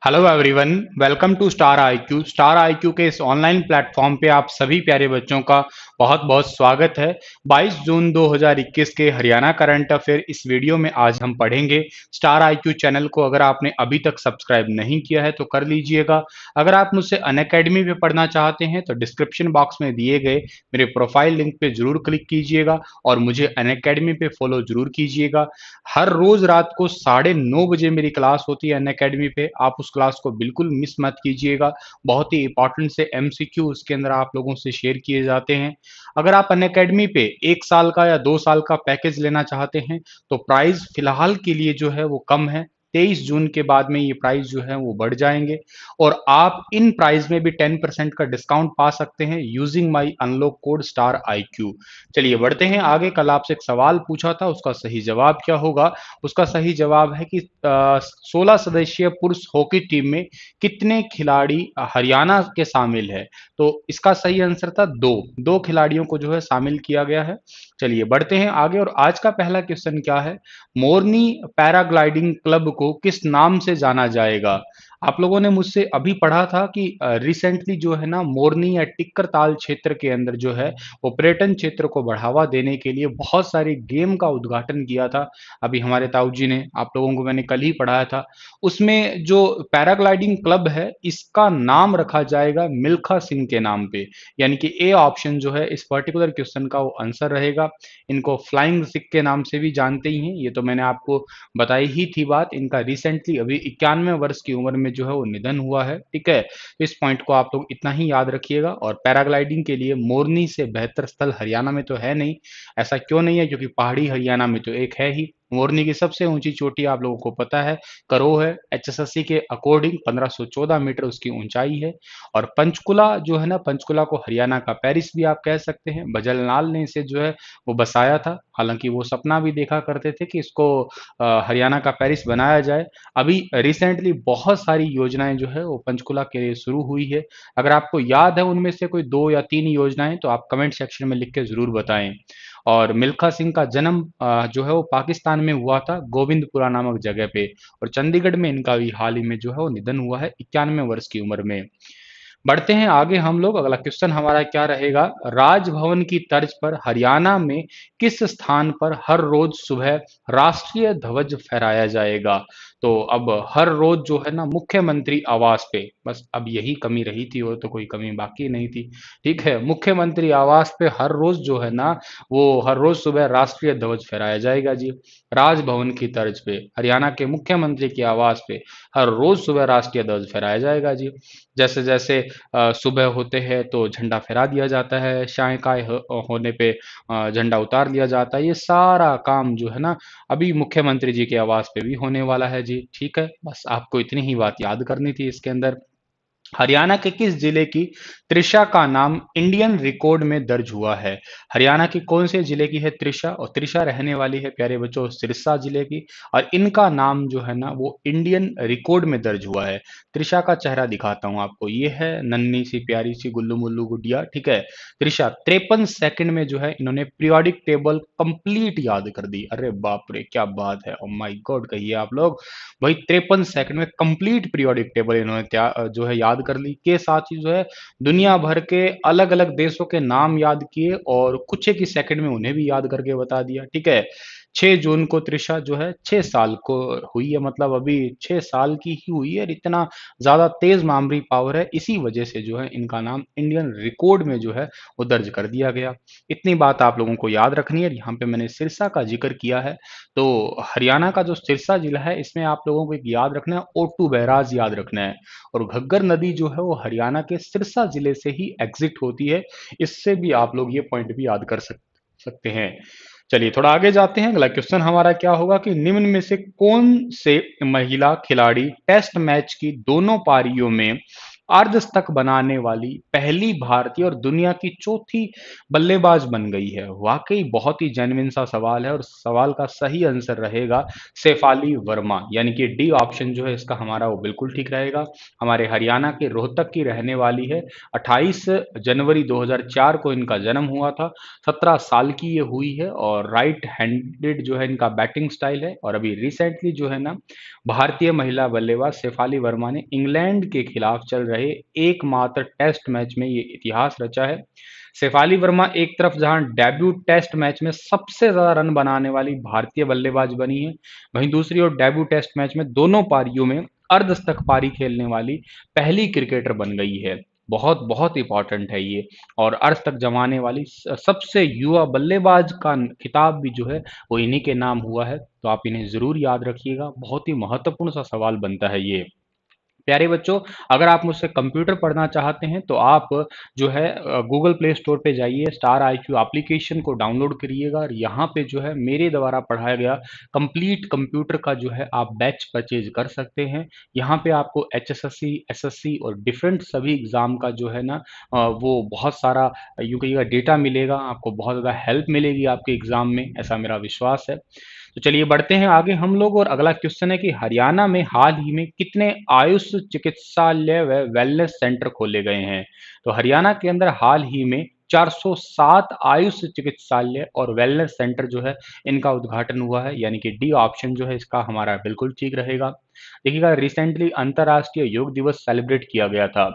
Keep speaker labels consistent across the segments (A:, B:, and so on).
A: Hello everyone, welcome to star IQ. Star IQ के इस online platform पे आप सभी प्यारे बच्चों का बहुत बहुत स्वागत है। 22 जून 2021 के हरियाणा करंट अफेयर इस वीडियो में आज हम पढ़ेंगे। स्टार आईक्यू चैनल को अगर आपने अभी तक सब्सक्राइब नहीं किया है तो कर लीजिएगा। अगर आप मुझसे अनअकैडमी पे पढ़ना चाहते हैं तो डिस्क्रिप्शन बॉक्स में दिए गए मेरे प्रोफाइल लिंक पे जरूर क्लिक कीजिएगा और मुझे अनअकैडमी पे फॉलो जरूर कीजिएगा। हर रोज रात को 9:30 बजे मेरी क्लास होती है अनअकैडमी पे। आप उस क्लास को बिल्कुल मिस मत कीजिएगा। बहुत ही इंपॉर्टेंट से एमसीक्यू उसके अंदर आप लोगों से शेयर किए जाते हैं। अगर आप अनअकैडमी पे 1 साल का या 2 साल का पैकेज लेना चाहते हैं तो प्राइस फिलहाल के लिए जो है वो कम है। 23 जून के बाद में ये प्राइस जो है वो बढ़ जाएंगे और आप इन प्राइस में भी 10% का डिस्काउंट पा सकते हैं using my unlock code star I Q. चलिए बढ़ते हैं आगे। कल आपसे एक सवाल पूछा था, उसका सही जवाब क्या होगा? उसका सही जवाब है कि 16 सदस्यीय पुरुष हॉकी टीम में कितने खिलाड़ी हरियाणा के शामिल है? तो इसका सही आंसर था दो। दो खिलाड़ियों को जो है शामिल किया गया है। चलिए बढ़ते हैं आगे और आज का पहला क्वेश्चन क्या है? मोरनी पैराग्लाइडिंग क्लब को किस नाम से जाना जाएगा? आप लोगों ने मुझसे अभी पढ़ा था कि रिसेंटली जो है ना मोरनी या टिक्कर ताल क्षेत्र के अंदर जो है वो पर्यटन क्षेत्र को बढ़ावा देने के लिए बहुत सारे गेम का उद्घाटन किया था। अभी हमारे ताऊ जी ने, आप लोगों को मैंने कल ही पढ़ाया था। उसमें जो पैराग्लाइडिंग क्लब है इसका नाम रखा जाएगा मिल्खा सिंह के नाम पे। यानी कि ए ऑप्शन जो है इस पर्टिकुलर क्वेश्चन का वो आंसर रहेगा। इनको फ्लाइंग सिख के नाम से भी जानते ही हैं, ये तो मैंने आपको बताई ही थी बात। इनका रिसेंटली अभी 91 वर्ष की उम्र में जो है वो निधन हुआ है। ठीक है, इस पॉइंट को आप लोग इतना ही याद रखिएगा। और पैराग्लाइडिंग के लिए मोरनी से बेहतर स्थल हरियाणा में तो है नहीं। ऐसा क्यों नहीं है? क्योंकि पहाड़ी हरियाणा में तो एक है ही। मोरनी की सबसे ऊंची चोटी आप लोगों को पता है करो है। एचएसएससी के अकॉर्डिंग 1514 मीटर उसकी ऊंचाई है। और पंचकुला जो है ना, पंचकुला को हरियाणा का पेरिस भी आप कह सकते हैं। भजनलाल ने इसे जो है वो बसाया था। हालांकि वो सपना भी देखा करते थे कि इसको हरियाणा का पेरिस बनाया जाए। अभी रिसेंटली बहुत सारी योजनाएं जो है वो पंचकुला के लिए शुरू हुई है। अगर आपको याद है उनमें से कोई 2 या 3 योजनाएं तो आप कमेंट सेक्शन में लिख के जरूर बताएं। और मिल्खा सिंह का जन्म जो है वो पाकिस्तान में हुआ था, गोविंदपुरा नामक जगह पे। और चंडीगढ़ में इनका भी हाल ही में जो है वो निधन हुआ है 91 वर्ष की उम्र में। बढ़ते हैं आगे हम लोग। अगला क्वेश्चन हमारा क्या रहेगा? राजभवन की तर्ज पर हरियाणा में किस स्थान पर हर रोज सुबह राष्ट्रीय ध्वज फहराया जाएगा? तो अब हर रोज जो है ना मुख्यमंत्री आवास पे, बस अब यही कमी रही थी और तो कोई कमी बाकी नहीं थी। ठीक है, मुख्यमंत्री आवास पे हर रोज जो है ना वो हर रोज सुबह राष्ट्रीय ध्वज फहराया जाएगा जी। राजभवन की तर्ज पे हरियाणा के मुख्यमंत्री के आवास पे हर रोज सुबह राष्ट्रीय ध्वज फहराया जाएगा जी। जैसे जैसे सुबह होते हैं तो झंडा फहरा दिया जाता है, सायंकाल होने पे झंडा उतार लिया जाता है। ये सारा काम जो है ना अभी मुख्यमंत्री जी के आवास पे भी होने वाला है जी। ठीक है, बस आपको इतनी ही बात याद करनी थी इसके अंदर। हरियाणा के किस जिले की त्रिशा का नाम इंडियन रिकॉर्ड में दर्ज हुआ है? हरियाणा की कौन से जिले की है त्रिशा? और त्रिशा रहने वाली है प्यारे बच्चों सिरसा जिले की। और इनका नाम जो है ना वो इंडियन रिकॉर्ड में दर्ज हुआ है। त्रिशा का चेहरा दिखाता हूं आपको, ये है नन्ही सी प्यारी सी गुल्लू मुल्लू गुडिया। ठीक है, त्रिशा 53 सेकंड में जो है इन्होंने पीरियोडिक टेबल कंप्लीट याद कर दी। अरे बाप रे क्या बात है, ओ माय गॉड कहिए आप लोग। भाई 53 सेकंड में कंप्लीट पीरियोडिक टेबल इन्होंने जो है याद कर ली। के साथ ही जो है दुनिया भर के अलग अलग देशों के नाम याद किए और कुछ एक ही सेकंड में उन्हें भी याद करके बता दिया। ठीक है, 6 जून को त्रिशा जो है 6 साल को हुई है, मतलब अभी 6 साल की ही हुई है। और इतना ज्यादा तेज मेमोरी पावर है, इसी वजह से जो है इनका नाम इंडियन रिकॉर्ड में जो है वो दर्ज कर दिया गया। इतनी बात आप लोगों को याद रखनी है। यहाँ पे मैंने सिरसा का जिक्र किया है। तो हरियाणा का जो सिरसा जिला है इसमें आप लोगों को एक याद रखना है, ओटू बैराज याद रखना है। और घग्गर नदी जो है वो हरियाणा के सिरसा जिले से ही एग्जिट होती है। इससे भी आप लोग ये पॉइंट भी याद कर सकते हैं। चलिए थोड़ा आगे जाते हैं। अगला क्वेश्चन हमारा क्या होगा कि निम्न में से कौन से महिला खिलाड़ी टेस्ट मैच की दोनों पारियों में अर्धशतक बनाने वाली पहली भारतीय और दुनिया की चौथी बल्लेबाज बन गई है? वाक़ई बहुत ही जेन्युइन सा सवाल है और सवाल का सही आंसर रहेगा शेफाली वर्मा, यानी कि डी ऑप्शन जो है इसका हमारा वो बिल्कुल ठीक रहेगा। हमारे हरियाणा के रोहतक की रहने वाली है। 28 जनवरी 2004 को इनका जन्म हुआ था। 17 साल की ये हुई है और राइट हैंडेड जो है इनका बैटिंग स्टाइल है और अभी रिसेंटली जो है ना भारतीय महिला बल्लेबाज शेफाली वर्मा ने इंग्लैंड के खिलाफ चल रहे एकमात्र टेस्ट मैच में ये इतिहास रचा है। शेफाली वर्मा एक तरफ जहां डेब्यू टेस्ट मैच में सबसे ज्यादा रन बनाने वाली भारतीय बल्लेबाज बनी है, वहीं दूसरी ओर डेब्यू टेस्ट मैच में दोनों पारियों में अर्धशतक पारी खेलने वाली पहली क्रिकेटर बन गई है। बहुत बहुत इंपॉर्टेंट है ये। और अर्धशतक जमाने वाली सबसे युवा बल्लेबाज का खिताब भी जो है वो इन्हीं के नाम हुआ है, तो आप इन्हें ज़रूर याद रखिएगा। बहुत ही महत्वपूर्ण सा सवाल बनता है ये। प्यारे बच्चों, अगर आप मुझसे कंप्यूटर पढ़ना चाहते हैं तो आप जो है गूगल प्ले स्टोर पे जाइए, स्टार आईक्यू एप्लीकेशन को डाउनलोड करिएगा और यहाँ पे जो है मेरे द्वारा पढ़ाया गया कंप्लीट कंप्यूटर का जो है आप बैच परचेज कर सकते हैं। यहाँ पे आपको एचएसएससी, एसएससी और डिफरेंट सभी एग्जाम का जो है ना वो बहुत सारा यूँ कहिएगा डेटा मिलेगा, आपको बहुत ज़्यादा हेल्प मिलेगी आपके एग्जाम में, ऐसा मेरा विश्वास है। तो चलिए बढ़ते हैं आगे हम लोग और अगला क्वेश्चन है कि हरियाणा में हाल ही में कितने आयुष चिकित्सालय व वेलनेस सेंटर खोले गए हैं? तो हरियाणा के अंदर हाल ही में 407 आयुष चिकित्सालय और वेलनेस सेंटर जो है इनका उद्घाटन हुआ है, यानी कि डी ऑप्शन जो है इसका हमारा बिल्कुल ठीक रहेगा। देखिएगा, रिसेंटली अंतर्राष्ट्रीय योग दिवस सेलिब्रेट किया गया था।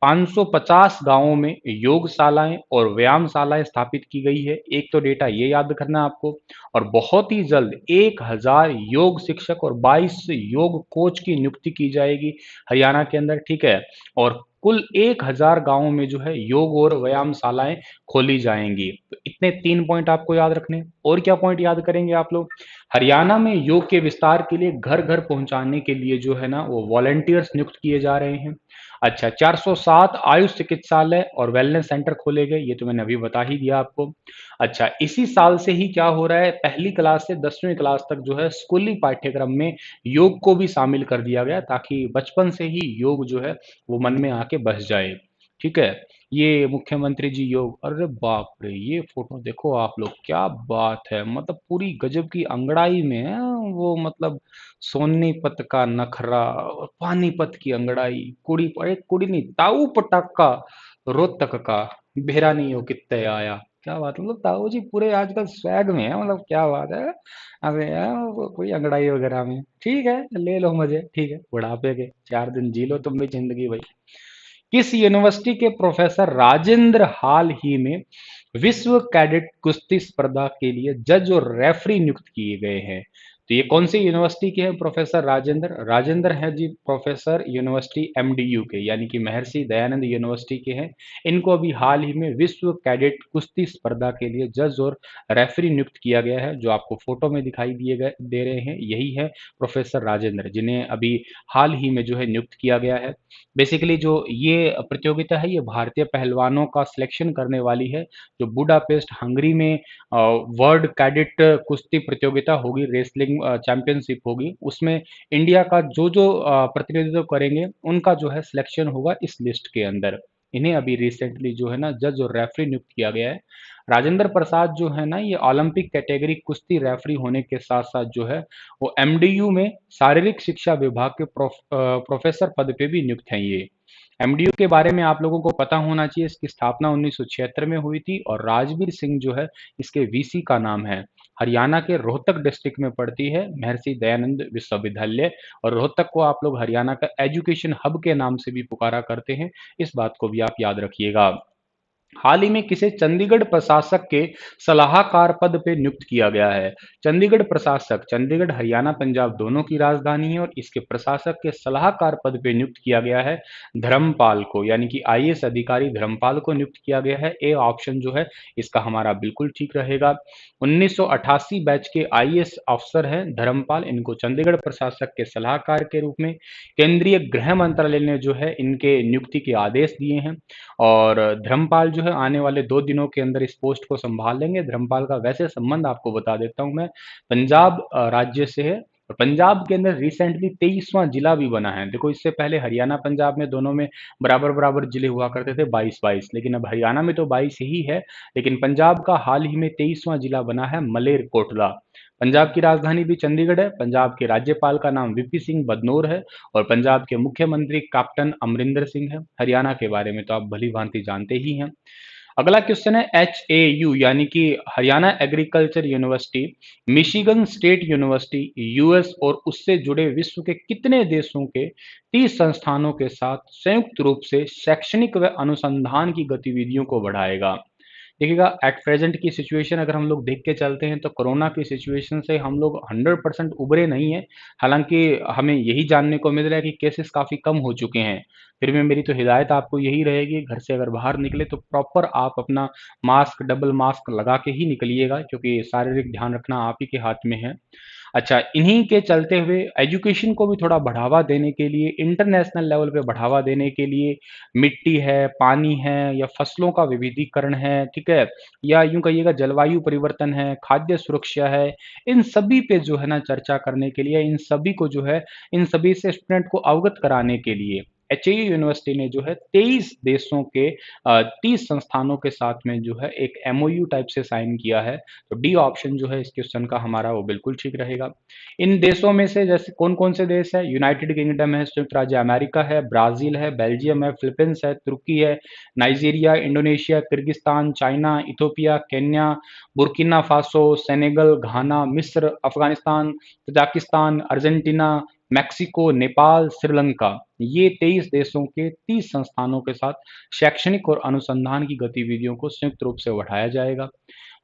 A: 550 गांवों में योगशालाएं और व्यायामशालाएं स्थापित की गई है। एक तो डेटा ये याद करना है आपको। और बहुत ही जल्द 1000 योग शिक्षक और 22 योग कोच की नियुक्ति की जाएगी हरियाणा के अंदर, ठीक है। और कुल 1000 गांवों में जो है योग और व्यायामशालाएं खोली जाएंगी। तो इतने 3 पॉइंट आपको याद रखने हैं। और क्या पॉइंट याद करेंगे आप लोग? हरियाणा में योग के विस्तार के लिए घर घर पहुंचाने के लिए जो है ना वो वॉलंटियर्स नियुक्त किए जा रहे हैं। अच्छा, 407 आयुष चिकित्सालय और वेलनेस सेंटर खोले गए, ये तो मैंने अभी बता ही दिया आपको। अच्छा, इसी साल से ही क्या हो रहा है, पहली क्लास से 10वीं क्लास तक जो है स्कूली पाठ्यक्रम में योग को भी शामिल कर दिया गया, ताकि बचपन से ही योग जो है वो मन में आके बस जाए, ठीक है। ये मुख्यमंत्री जी योग, अरे बाप रे, ये फोटो देखो आप लोग, क्या बात है, मतलब पूरी गजब की अंगड़ाई में है वो, मतलब सोनीपत का नखरा और पानीपत की अंगड़ाई, कुड़ी अरे कुड़ी नहीं, ताऊ पटाखा रोहतक का, बेरा नहीं हो कित्ते आया। क्या बात, मतलब ताऊ जी पूरे आजकल स्वैग में है, मतलब क्या बात है। अबे यार कोई अंगड़ाई वगैरह में, ठीक है, ले लो मजे, ठीक है, बुढ़ापे के 4 दिन जी लो तुम भी जिंदगी भाई। किस यूनिवर्सिटी के प्रोफेसर राजेंद्र हाल ही में विश्व कैडेट कुश्ती स्पर्धा के लिए जज और रेफरी नियुक्त किए गए हैं? तो ये कौन सी यूनिवर्सिटी के हैं प्रोफेसर राजेंद्र? राजेंद्र है जी प्रोफेसर यूनिवर्सिटी एमडीयू के, यानी कि महर्षि दयानंद यूनिवर्सिटी के हैं। इनको अभी हाल ही में विश्व कैडेट कुश्ती स्पर्धा के लिए जज और रेफरी नियुक्त किया गया है। जो आपको फोटो में दिखाई दिए गए दे रहे हैं यही है प्रोफेसर राजेंद्र, जिन्हें अभी हाल ही में जो है नियुक्त किया गया है। बेसिकली जो ये प्रतियोगिता है ये भारतीय पहलवानों का सिलेक्शन करने वाली है। जो बुडापेस्ट हंगरी में वर्ल्ड कैडेट कुश्ती प्रतियोगिता होगी, रेसलिंग चैंपियनशिप होगी, उसमें इंडिया का जो जो प्रतिनिधित्व करेंगे उनका जो है सिलेक्शन होगा इस लिस्ट के अंदर। इन्हें अभी रिसेंटली जो है ना जज और रेफरी नियुक्त किया गया है। राजेंद्र प्रसाद जो है ना ये ओलंपिक कैटेगरी कुश्ती रेफरी होने के साथ साथ जो है वो एमडीयू में शारीरिक शिक्षा विभाग के प्रोफेसर पद पे भी नियुक्त हैं ये। एमडीयू के बारे में आप लोगों को पता होना चाहिए, इसकी स्थापना 1976 में हुई थी और राजवीर सिंह जो है इसके वीसी का नाम है। हरियाणा के रोहतक डिस्ट्रिक्ट में पड़ती है महर्षि दयानंद विश्वविद्यालय। और रोहतक को आप लोग हरियाणा का एजुकेशन हब के नाम से भी पुकारा करते हैं, इस बात को भी आप याद रखिएगा। हाल ही में किसे चंडीगढ़ प्रशासक के सलाहकार पद पे नियुक्त किया गया है? चंडीगढ़ प्रशासक, चंडीगढ़ हरियाणा पंजाब दोनों की राजधानी है और इसके प्रशासक के सलाहकार पद पे नियुक्त किया गया है धर्मपाल को, यानी कि आईएएस अधिकारी धर्मपाल को नियुक्त किया गया है। ए ऑप्शन जो है इसका हमारा बिल्कुल ठीक रहेगा। 1988 बैच के आईएएस अफसर हैं धर्मपाल, इनको चंडीगढ़ प्रशासक के सलाहकार के रूप में केंद्रीय गृह मंत्रालय ने जो है इनके नियुक्ति के आदेश दिए हैं। और धर्मपाल जो है आने वाले 2 दिनों के अंदर इस पोस्ट को संभाल लेंगे। धर्मपाल का वैसे संबंध आपको बता देता हूँ मैं, पंजाब राज्य से है, और पंजाब के अंदर रिसेंटली 23वां जिला भी बना है। देखो इससे पहले हरियाणा पंजाब में दोनों में बराबर बराबर जिले हुआ करते थे 22-22, लेकिन अब हरियाणा में तो 22 ही है, लेकिन पंजाब का हाल ही में 23वां जिला बना है मलेरकोटला। पंजाब की राजधानी भी चंडीगढ़ है। पंजाब के राज्यपाल का नाम वीपी सिंह बदनौर है और पंजाब के मुख्यमंत्री कैप्टन अमरिंदर सिंह है। हरियाणा के बारे में तो आप भली भांति जानते ही हैं। अगला क्वेश्चन है HAU यानी कि Haryana agriculture university, Michigan state university US और उससे जुड़े विश्व के कितने देशों के 30 संस्थानों के साथ संयुक्त रूप से शैक्षणिक व अनुसंधान की गतिविधियों को बढ़ाएगा। देखिएगा एट प्रेजेंट की सिचुएशन अगर हम लोग देख के चलते हैं तो कोरोना की सिचुएशन से हम लोग 100% उभरे नहीं हैं। हालांकि हमें यही जानने को मिल रहा है कि केसेस काफ़ी कम हो चुके हैं। फिर भी मेरी तो हिदायत आपको यही रहेगी, घर से अगर बाहर निकले तो प्रॉपर आप अपना मास्क, डबल मास्क लगा के ही निकलिएगा, क्योंकि शारीरिक ध्यान रखना आप ही के हाथ में है। अच्छा, इन्हीं के चलते हुए एजुकेशन को भी थोड़ा बढ़ावा देने के लिए, इंटरनेशनल लेवल पे बढ़ावा देने के लिए मिट्टी है, पानी है या फसलों का विविधीकरण है, ठीक है? या यूँ कहिएगा जलवायु परिवर्तन है, खाद्य सुरक्षा है, इन सभी पे जो है ना चर्चा करने के लिए, इन सभी को जो है, इन सभी से स्टूडेंट को अवगत कराने के लिए एचएयू यूनिवर्सिटी ने जो है 23 देशों के 30 संस्थानों के साथ में जो है एक एमओयू टाइप से साइन किया है। तो डी ऑप्शन जो है इस क्वेश्चन का हमारा वो बिल्कुल ठीक रहेगा। इन देशों में से जैसे कौन-कौन से देश है? यूनाइटेड किंगडम है, संयुक्त राज्य अमेरिका है, ब्राज़ील है, बेल्जियम है, फिलीपींस है, तुर्की है, Nigeria, Indonesia, Kyrgyzstan, China, Ethiopia, Kenya, Burkina Faso, Senegal, Ghana, मिस्र, Afghanistan, Tajikistan, Argentina, Mexico, Nepal, Sri Lanka. ये 23 देशों के 30 संस्थानों के साथ शैक्षणिक और अनुसंधान की गतिविधियों को संयुक्त रूप से बढ़ाया जाएगा।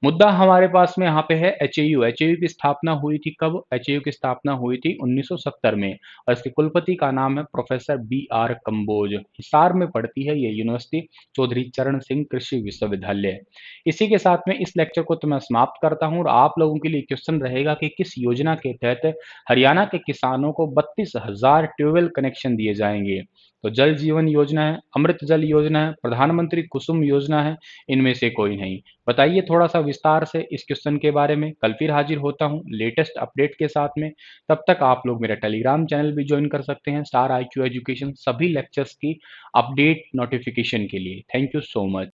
A: मुद्दा हमारे पास में यहाँ पे है एचएयू। एचएयू की स्थापना हुई थी कब? एचएयू की स्थापना हुई थी 1970 में और इसके कुलपति का नाम है प्रोफेसर BR कंबोज। हिसार में पड़ती है ये यूनिवर्सिटी, चौधरी चरण सिंह कृषि विश्वविद्यालय। इसी के साथ में इस लेक्चर को तो मैं समाप्त करता हूँ और आप लोगों के लिए क्वेश्चन रहेगा कि किस योजना के तहत हरियाणा के किसानों को 32,000 ट्यूबवेल कनेक्शन दिए जाएंगे? तो जल जीवन योजना है, अमृत जल योजना है, प्रधानमंत्री कुसुम योजना है, इनमें से कोई नहीं। बताइए थोड़ा सा विस्तार से इस क्वेश्चन के बारे में। कल फिर हाजिर होता हूँ लेटेस्ट अपडेट के साथ में। तब तक आप लोग मेरा टेलीग्राम चैनल भी ज्वाइन कर सकते हैं, स्टार IQ एजुकेशन, सभी लेक्चर्स की अपडेट नोटिफिकेशन के लिए। Thank you so much.